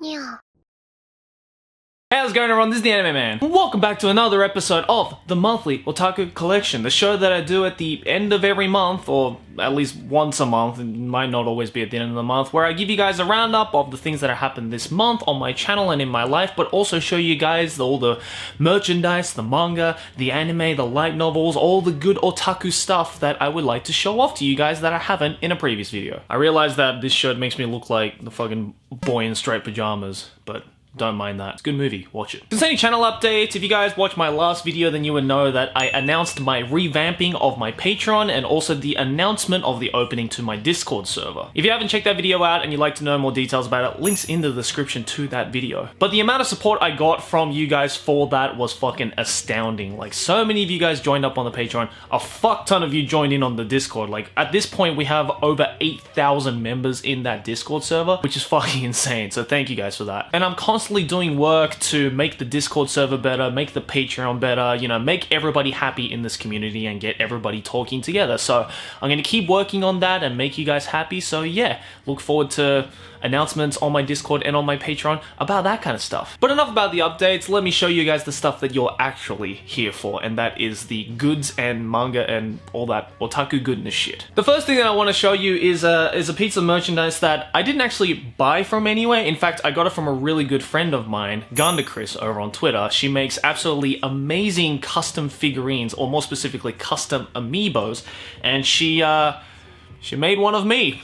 meow. Hey, how's it going everyone? This is the Anime Man. Welcome back to another episode of the Monthly Otaku Collection, the show that I do at the end of every month, or at least once a month. It might not always be at the end of the month, where I give you guys a roundup of the things that have happened this month on my channel and in my life, but also show you guys all the merchandise, the manga, the anime, the light novels, all the good otaku stuff that I would like to show off to you guys that I haven't in a previous video. I realize that this shirt makes me look like the fucking boy in straight pajamas, but don't mind that. It's a good movie. Watch it. Concerning channel updates, if you guys watched my last video, then you would know that I announced my revamping of my Patreon and also the announcement of the opening to my Discord server. If you haven't checked that video out and you'd like to know more details about it, links in the description to that video. But the amount of support I got from you guys for that was fucking astounding. Like, so many of you guys joined up on the Patreon. A fuck ton of you joined in on the Discord. Like, at this point, we have over 8,000 members in that Discord server, which is fucking insane. So thank you guys for that. And I'm constantly doing work to make the Discord server better, make the Patreon better, you know, make everybody happy in this community and get everybody talking together. So I'm gonna keep working on that and make you guys happy. So yeah, look forward to announcements on my Discord and on my Patreon about that kind of stuff. But enough about the updates, let me show you guys the stuff that you're actually here for, and that is the goods and manga and all that otaku goodness shit. The first thing that I want to show you is a piece of merchandise that I didn't actually buy from anywhere. In fact, I got it from a really good friend of mine, Gandakris, over on Twitter. She makes absolutely amazing custom figurines, or more specifically custom amiibos, and she made one of me.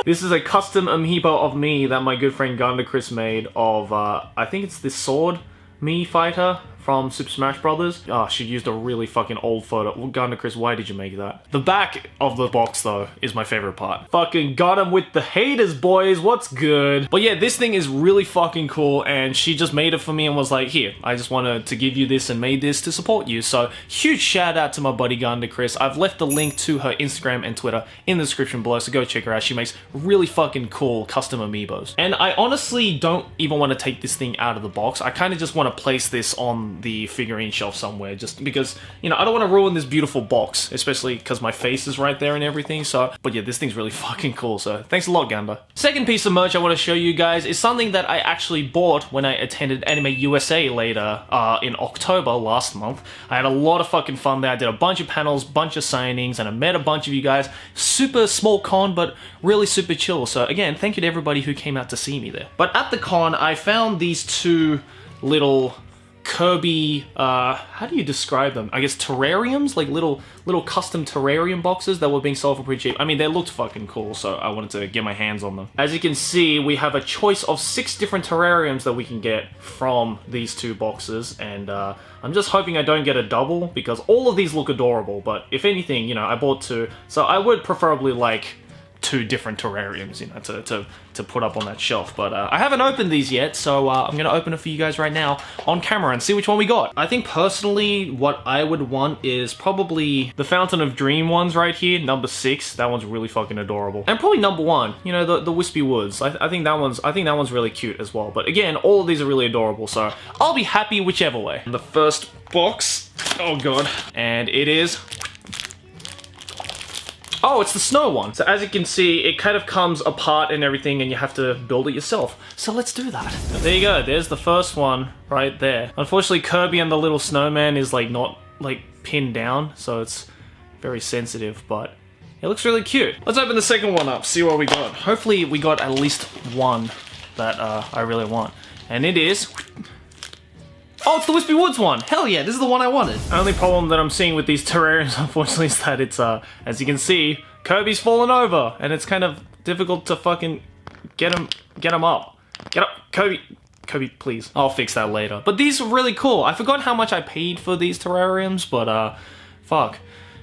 This is a custom amiibo of me that my good friend Gandakris made of, I think it's this sword me fighter from Super Smash Brothers. Oh, she used a really fucking old photo. Well, Gandakris, why did you make that? The back of the box, though, is my favorite part. Fucking got him with the haters, boys. What's good? But yeah, this thing is really fucking cool, and she just made it for me and was like, here, I just wanted to give you this and made this to support you. So, huge shout out to my buddy Gandakris. I've left the link to her Instagram and Twitter in the description below, so go check her out. She makes really fucking cool custom amiibos. And I honestly don't even want to take this thing out of the box. I kind of just want to place this on the figurine shelf somewhere, just because, you know, I don't want to ruin this beautiful box, especially because my face is right there and everything. So, but yeah, this thing's really fucking cool, so thanks a lot, Ganda. Second piece of merch I want to show you guys is something that I actually bought when I attended Anime USA later in October last month. I had a lot of fucking fun there. I did a bunch of panels, bunch of signings, and I met a bunch of you guys. Super small con, but really super chill. So again, thank you to everybody who came out to see me there. But at the con, I found these two little Kirby, how do you describe them? I guess terrariums? Like little custom terrarium boxes that were being sold for pretty cheap. I mean, they looked fucking cool, so I wanted to get my hands on them. As you can see, we have a choice of 6 different terrariums that we can get from these two boxes, and I'm just hoping I don't get a double, because all of these look adorable, but if anything, you know, I bought 2, so I would preferably like 2 different terrariums, you know, to put up on that shelf. But I haven't opened these yet, so I'm gonna open it for you guys right now on camera and see which one we got. I think personally what I would want is probably the Fountain of Dream ones right here, number 6. That one's really fucking adorable. And probably number 1, you know, the Wispy Woods. I think that one's really cute as well. But again, all of these are really adorable, so I'll be happy whichever way. The first box, oh god, and it is, oh, it's the snow one. So as you can see, it kind of comes apart and everything, and you have to build it yourself. So let's do that. So there you go, there's the first one right there. Unfortunately, Kirby and the little snowman is like not like pinned down, so it's very sensitive, but it looks really cute. Let's open the second one up, see what we got. Hopefully we got at least one that I really want. And it is, oh, it's the Wispy Woods one! Hell yeah, this is the one I wanted. Only problem that I'm seeing with these terrariums, unfortunately, is that it's, as you can see, Kirby's fallen over, and it's kind of difficult to fucking get him up. Get up, Kirby. Kirby, please. I'll fix that later. But these are really cool. I forgot how much I paid for these terrariums, but, fuck.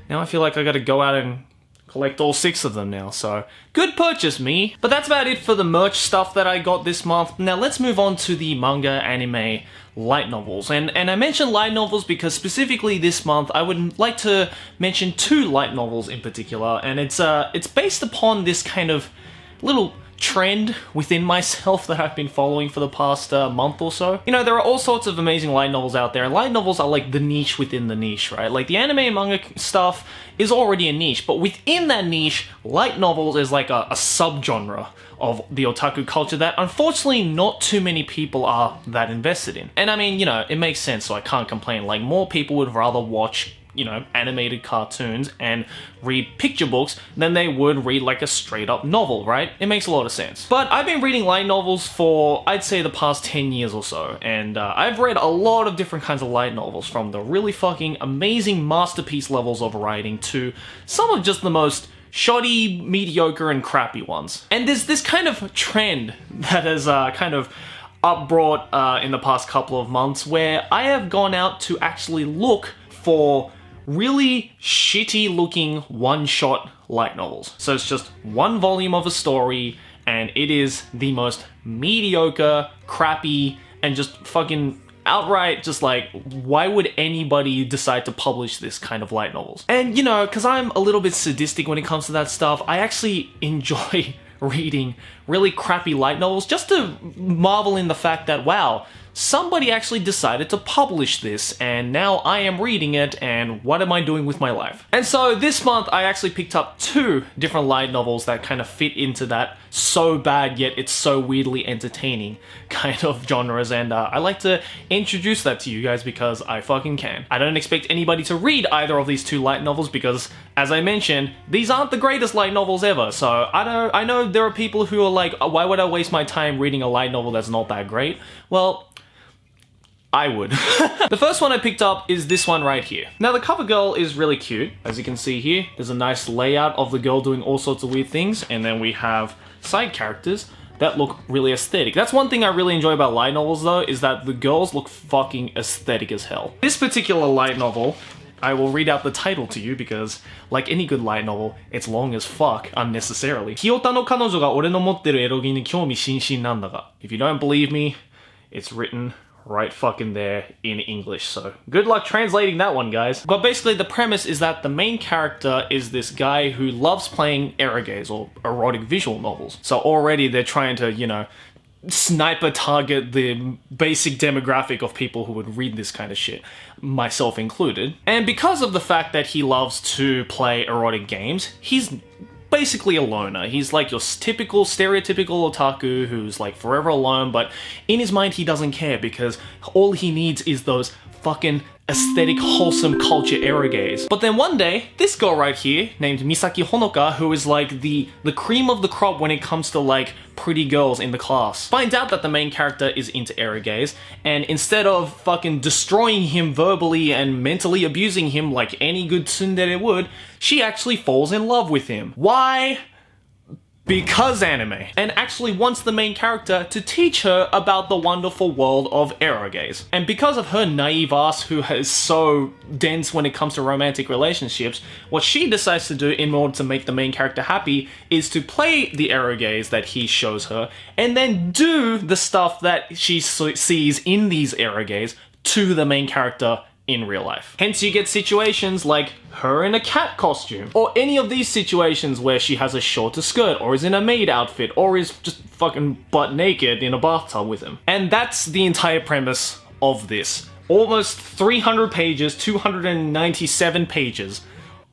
Now I feel like I gotta go out and collect all 6 of them now, so good purchase, me. But that's about it for the merch stuff that I got this month. Now let's move on to the manga, anime, light novels. And I mentioned light novels because specifically this month I would like to mention 2 light novels in particular, and it's based upon this kind of little trend within myself that I've been following for the past month or so. You know, there are all sorts of amazing light novels out there, and light novels are like the niche within the niche, right? Like the anime and manga stuff is already a niche, but within that niche, light novels is like a subgenre of the otaku culture that unfortunately not too many people are that invested in. And I mean, you know, it makes sense, so I can't complain. Like, more people would rather watch, you know, animated cartoons and read picture books than they would read like a straight up novel, right? It makes a lot of sense. But I've been reading light novels for, I'd say, the past 10 years or so, and I've read a lot of different kinds of light novels, from the really fucking amazing masterpiece levels of writing to some of just the most shoddy, mediocre, and crappy ones. And there's this kind of trend that has kind of upbrought in the past couple of months where I have gone out to actually look for really shitty looking one-shot light novels. So it's just one volume of a story, and it is the most mediocre, crappy, and just fucking outright just like, why would anybody decide to publish this kind of light novels? And you know, because I'm a little bit sadistic when it comes to that stuff, I actually enjoy reading really crappy light novels just to marvel in the fact that, wow, somebody actually decided to publish this, and now I am reading it, and what am I doing with my life? And so this month I actually picked up 2 different light novels that kind of fit into that so bad yet it's so weirdly entertaining kind of genres, and I like to introduce that to you guys because I fucking can. I don't expect anybody to read either of these 2 light novels because, as I mentioned, these aren't the greatest light novels ever, so I know there are people who are like, oh, why would I waste my time reading a light novel that's not that great? Well, I would. The first one I picked up is this one right here. Now, the cover girl is really cute. As you can see here, there's a nice layout of the girl doing all sorts of weird things, and then we have side characters that look really aesthetic. That's one thing I really enjoy about light novels though, is that the girls look fucking aesthetic as hell. This particular light novel, I will read out the title to you because, like any good light novel, it's long as fuck unnecessarily. 清田の彼女が俺の持ってるエロギに興味津々なんだが. If you don't believe me, it's written right fucking there in English, so good luck translating that one, guys. But basically the premise is that the main character is this guy who loves playing eroges, or erotic visual novels. So already they're trying to, you know, sniper target the basic demographic of people who would read this kind of shit, myself included. And because of the fact that he loves to play erotic games, he's basically a loner. He's like your typical, stereotypical otaku who's like forever alone, but in his mind he doesn't care because all he needs is those fucking aesthetic, wholesome culture eroges. But then one day, this girl right here, named Misaki Honoka, who is like the cream of the crop when it comes to like pretty girls in the class, finds out that the main character is into eroges, and instead of fucking destroying him verbally and mentally abusing him like any good tsundere would, she actually falls in love with him. Why? Because anime, and actually wants the main character to teach her about the wonderful world of eroges. And because of her naive ass who is so dense when it comes to romantic relationships, what she decides to do in order to make the main character happy is to play the eroges that he shows her, and then do the stuff that she sees in these eroges to the main character in real life. Hence you get situations like her in a cat costume, or any of these situations where she has a shorter skirt, or is in a maid outfit, or is just fucking butt naked in a bathtub with him. And that's the entire premise of this. Almost 300 pages, 297 pages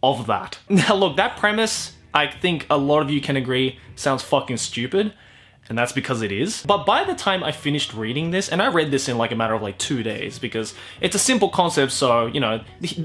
of that. Now look, that premise, I think a lot of you can agree, sounds fucking stupid. And that's because it is. But by the time I finished reading this, and I read this in like a matter of like 2 days, because it's a simple concept, so, you know,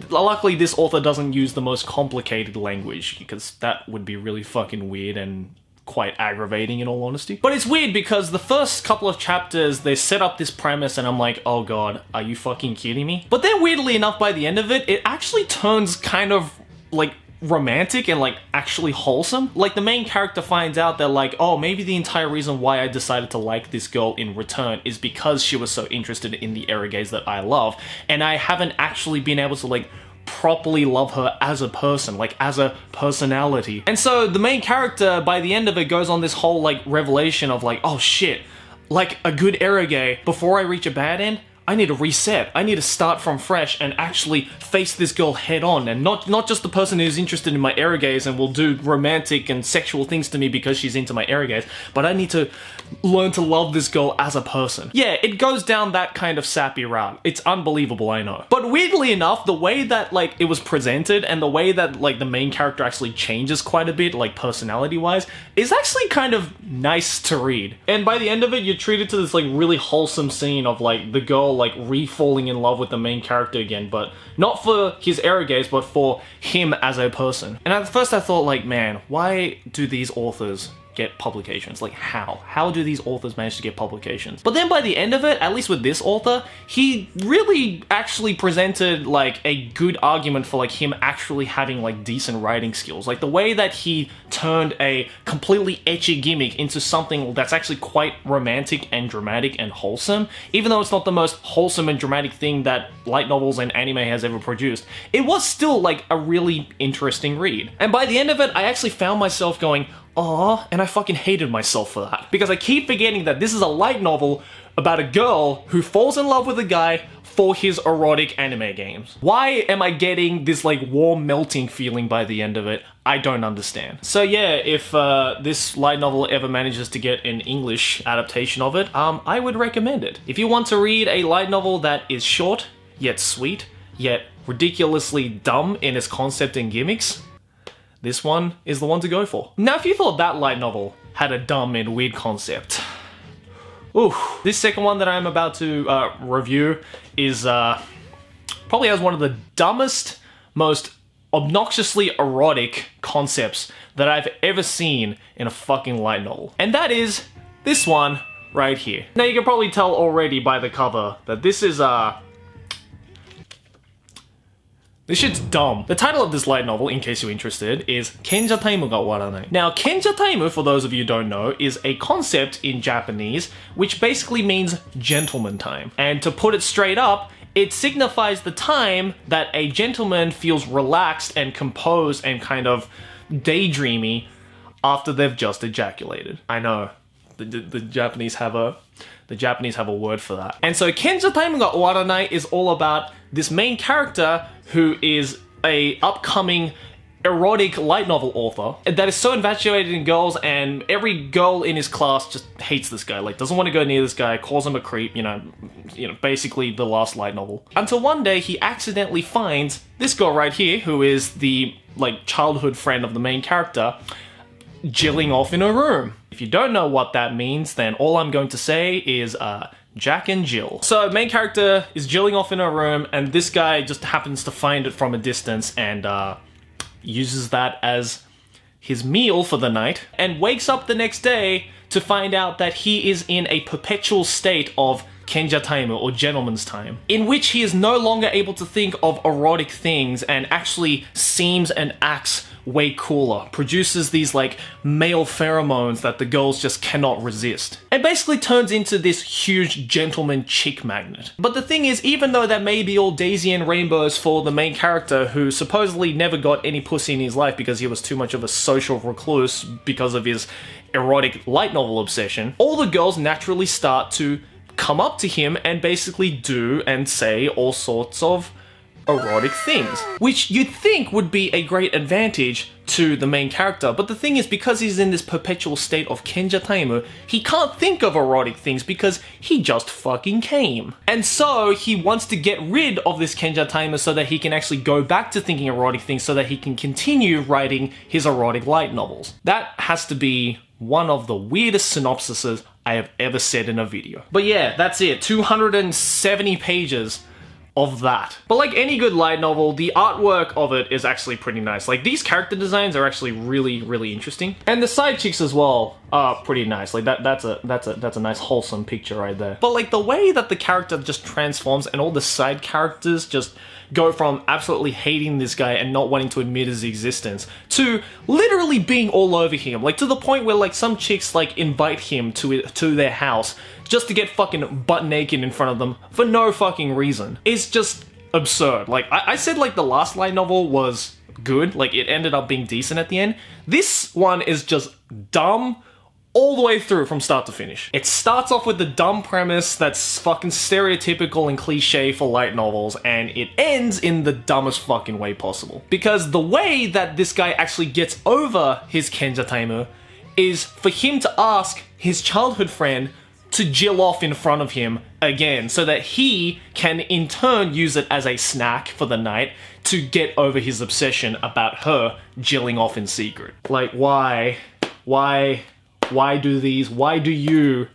luckily this author doesn't use the most complicated language, because that would be really fucking weird and quite aggravating in all honesty. But it's weird because the first couple of chapters, they set up this premise and I'm like, oh god, are you fucking kidding me? But then weirdly enough, by the end of it, it actually turns kind of like romantic and like actually wholesome. Like the main character finds out that like, oh, maybe the entire reason why I decided to like this girl in return is because she was so interested in the eroges that I love, and I haven't actually been able to like properly love her as a person, like as a personality. And so the main character by the end of it goes on this whole like revelation of like, oh shit, like a good eroge, before I reach a bad end, I need to reset. I need to start from fresh and actually face this girl head on, and not just the person who's interested in my erogaze and will do romantic and sexual things to me because she's into my erogaze, but I need to learn to love this girl as a person. Yeah, it goes down that kind of sappy route. It's unbelievable, I know. But weirdly enough, the way that, like, it was presented and the way that, like, the main character actually changes quite a bit, like, personality-wise, is actually kind of nice to read. And by the end of it, you're treated to this, like, really wholesome scene of, like, the girl, like, re-falling in love with the main character again, but not for his erogaze, but for him as a person. And at first I thought, like, man, why do these authors get publications? Like, how do these authors manage to get publications? But then by the end of it, at least with this author, he really actually presented like a good argument for like him actually having like decent writing skills. Like the way that he turned a completely ecchi gimmick into something that's actually quite romantic and dramatic and wholesome, even though it's not the most wholesome and dramatic thing that light novels and anime has ever produced, it was still like a really interesting read. And by the end of it, I actually found myself going, "Aw," and I fucking hated myself for that. Because I keep forgetting that this is a light novel about a girl who falls in love with a guy for his erotic anime games. Why am I getting this like warm melting feeling by the end of it? I don't understand. So yeah, if this light novel ever manages to get an English adaptation of it, I would recommend it. If you want to read a light novel that is short, yet sweet, yet ridiculously dumb in its concept and gimmicks, this one is the one to go for. Now, if you thought that light novel had a dumb and weird concept, ooh, this second one that I'm about to review is probably has one of the dumbest, most obnoxiously erotic concepts that I've ever seen in a fucking light novel. And that is this one right here. Now, you can probably tell already by the cover that this is this shit's dumb. The title of this light novel, in case you're interested, is Kenja Taimu ga Waranai. Now, Kenja Taimu, for those of you who don't know, is a concept in Japanese which basically means gentleman time. And to put it straight up, it signifies the time that a gentleman feels relaxed and composed and kind of daydreamy after they've just ejaculated. I know, the Japanese have a word for that. And so Kenja Taimu ga Owaranai is all about this main character who is a upcoming erotic light novel author that is so infatuated in girls, and every girl in his class just hates this guy, like doesn't want to go near this guy, calls him a creep, you know, basically the last light novel. Until one day he accidentally finds this girl right here, who is the like childhood friend of the main character, jilling off in a room. If you don't know what that means, then all I'm going to say is Jack and Jill. So main character is jilling off in a room, and this guy just happens to find it from a distance and uses that as his meal for the night, and wakes up the next day to find out that he is in a perpetual state of Kenja Taimu, or gentleman's time, in which he is no longer able to think of erotic things and actually seems and acts way cooler, produces these like male pheromones that the girls just cannot resist, and basically turns into this huge gentleman chick magnet. But the thing is, even though that may be all daisy and rainbows for the main character, who supposedly never got any pussy in his life because he was too much of a social recluse because of his erotic light novel obsession, all the girls naturally start to come up to him and basically do and say all sorts of erotic things, which you'd think would be a great advantage to the main character. But the thing is, because he's in this perpetual state of Kenja Taimu, he can't think of erotic things because he just fucking came. And so he wants to get rid of this Kenja Taimu so that he can actually go back to thinking erotic things, so that he can continue writing his erotic light novels. That has to be one of the weirdest synopsises I have ever said in a video. But yeah, that's it. 270 pages of that. But like any good light novel, the artwork of it is actually pretty nice. Like, these character designs are actually really, really interesting. And the side chicks as well are pretty nice. Like that's a nice wholesome picture right there. But like the way that the character just transforms and all the side characters just go from absolutely hating this guy and not wanting to admit his existence to literally being all over him, like to the point where like some chicks like invite him to their house just to get fucking butt naked in front of them for no fucking reason. It's just absurd. Like I said, like the last light novel was good, like it ended up being decent at the end. This one is just dumb, all the way through from start to finish. It starts off with the dumb premise that's fucking stereotypical and cliche for light novels, and it ends in the dumbest fucking way possible. Because the way that this guy actually gets over his Kenjataimu is for him to ask his childhood friend to jill off in front of him again, so that he can in turn use it as a snack for the night to get over his obsession about her jilling off in secret. Like, why do you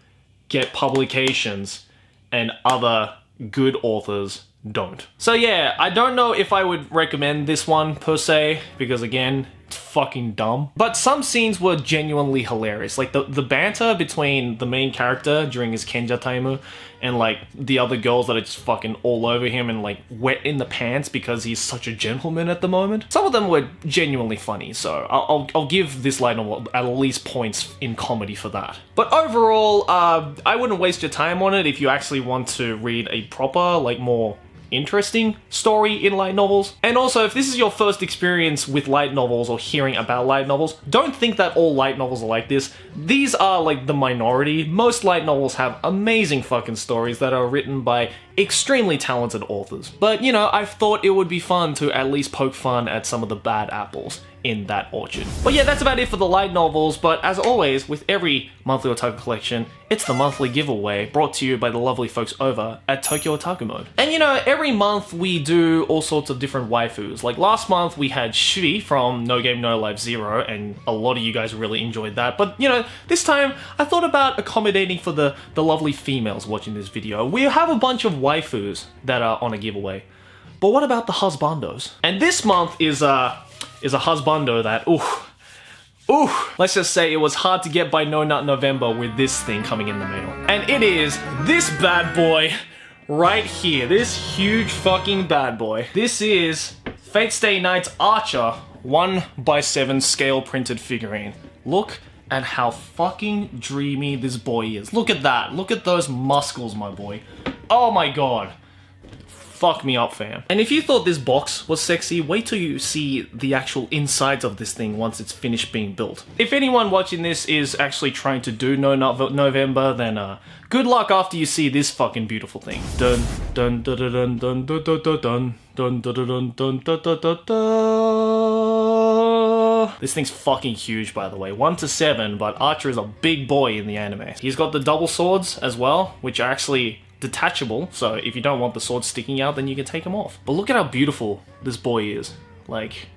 get publications and other good authors don't? So yeah, I don't know if I would recommend this one per se, because again, it's fucking dumb. But some scenes were genuinely hilarious. Like the banter between the main character during his Kenjataimu and like the other girls that are just fucking all over him and like wet in the pants because he's such a gentleman at the moment. Some of them were genuinely funny, so I'll give this light novel at least points in comedy for that. But overall, I wouldn't waste your time on it if you actually want to read a proper, like more interesting story in light novels. And also, if this is your first experience with light novels or hearing about light novels, don't think that all light novels are like this. These are like the minority. Most light novels have amazing fucking stories that are written by extremely talented authors. But you know, I thought it would be fun to at least poke fun at some of the bad apples in that orchard. But yeah, that's about it for the light novels, but as always, with every monthly otaku collection, it's the monthly giveaway brought to you by the lovely folks over at Tokyo Otaku Mode. And you know, every month we do all sorts of different waifus. Like last month we had Shuri from No Game No Life Zero, and a lot of you guys really enjoyed that. But you know, this time I thought about accommodating for the lovely females watching this video. We have a bunch of waifus that are on a giveaway. But what about the husbandos? And this month is a husbando that, let's just say it was hard to get by No Nut November with this thing coming in the mail. And it is this bad boy right here, this huge fucking bad boy. This is Fate Stay Night's Archer 1x7 scale printed figurine. Look at how fucking dreamy this boy is. Look at that, look at those muscles, my boy. Oh my god. Fuck me up, fam. And if you thought this box was sexy, wait till you see the actual insides of this thing once it's finished being built. If anyone watching this is actually trying to do No Nut November, then good luck after you see this fucking beautiful thing. Dun dun dun dun dun dun dun dun dun dun dun dun dun dun dun. This thing's fucking huge, by the way. 1-7, but Archer is a big boy in the anime. He's got the double swords as well, which are actually detachable, so if you don't want the sword sticking out, then you can take them off. But look at how beautiful this boy is. Like,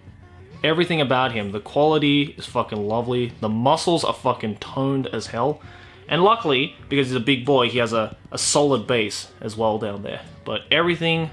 everything about him. The quality is fucking lovely. The muscles are fucking toned as hell. And luckily, because he's a big boy, he has a solid base as well down there. But everything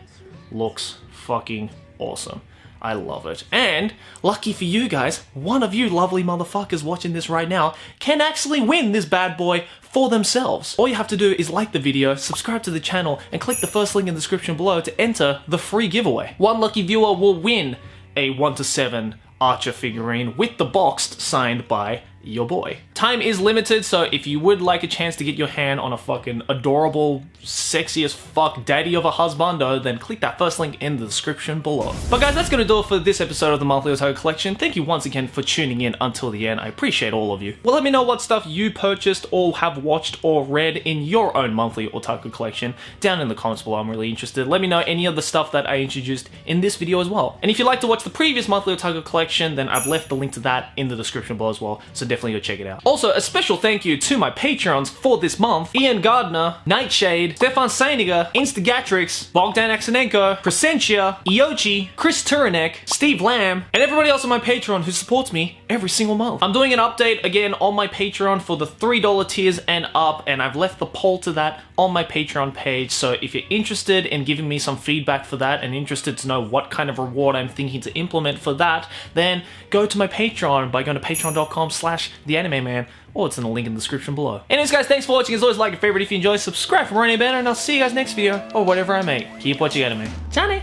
looks fucking awesome. I love it. And, lucky for you guys, one of you lovely motherfuckers watching this right now can actually win this bad boy for themselves. All you have to do is like the video, subscribe to the channel, and click the first link in the description below to enter the free giveaway. One lucky viewer will win a 1-7 Archer figurine with the box signed by your boy. Time is limited, so if you would like a chance to get your hand on a fucking adorable, sexy as fuck daddy of a husbando, then click that first link in the description below. But guys, that's gonna do it for this episode of the Monthly Otaku Collection. Thank you once again for tuning in until the end. I appreciate all of you. Well, let me know what stuff you purchased or have watched or read in your own Monthly Otaku Collection down in the comments below. I'm really interested. Let me know any of the stuff that I introduced in this video as well. And if you'd like to watch the previous Monthly Otaku Collection, then I've left the link to that in the description below as well, so definitely go check it out. Also, a special thank you to my Patreons for this month: Ian Gardner, Nightshade, Stefan Seiniger, Instagatrix, Bogdan Aksenenko, Crescentia, Iochi, Chris Turanek, Steve Lamb, and everybody else on my Patreon who supports me every single month. I'm doing an update again on my Patreon for the $3 tiers and up, and I've left the poll to that on my Patreon page, so if you're interested in giving me some feedback for that and interested to know what kind of reward I'm thinking to implement for that, then go to my Patreon by going to patreon.com/theanimeman, or it's in the link in the description below. Anyways guys, thanks for watching. As always, like and favorite if you enjoy, subscribe for more anime banner, and I'll see you guys next video, or whatever I make. Keep watching anime. Johnny!